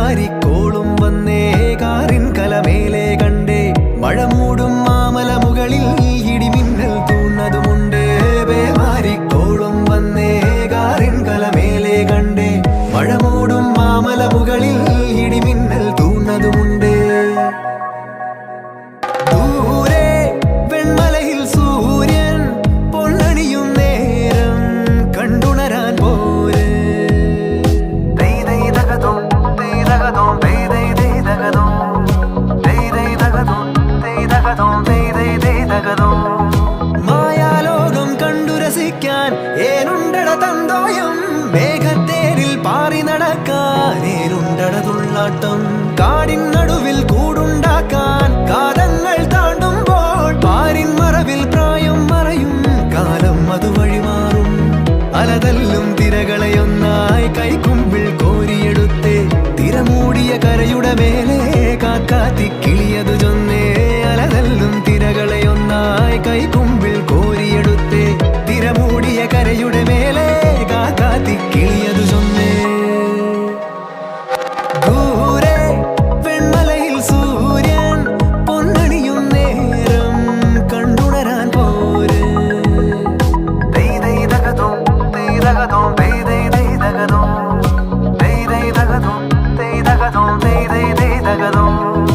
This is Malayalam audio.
പേമാരിക്കോളും വന്നേ കാറിൻ കലമേലെ കണ്ടേ മഴ മൂടും മാമല മുകളിൽ ഇടിമിന്നൽ തൂന്നതുമുണ്ട് പേമാരിക്കോളും വന്നേ കാറിൻ കലമേലെ കണ്ടേ മഴ മൂടും മാമല മുകളിൽ ഇടിമിന്നൽ തൂന്നതുമുണ്ട് ദൂരെ വെൺമലയിൽ സൂര്യൻ പൊന്നണിയും നേരം കണ്ടുണരാൻ പോരെ മായാലോകം കണ്ടു രസിക്കാൻ ഏനുണ്ടട തന്തോയം മേഘത്തേരിൽ പാറി നടക്കാൻ ഏനുണ്ടട തുള്ളാട്ടം കാടിൻ നടുവിൽ കൂടുണ്ടാക്കാൻ കാലങ്ങൾ താണ്ടുമ്പോൾ പാരിൻ മറവിൽ പ്രായം മറയും കാലം അതുവഴി മാറും അലതല്ലും തിരകളെയൊന്നായി കൈക്കുമ്പിൾ കോരിയെടുത്തേ തിരമൂടിയ കരയുടെ മേലെ കാക്കാത്തി കിളിയതു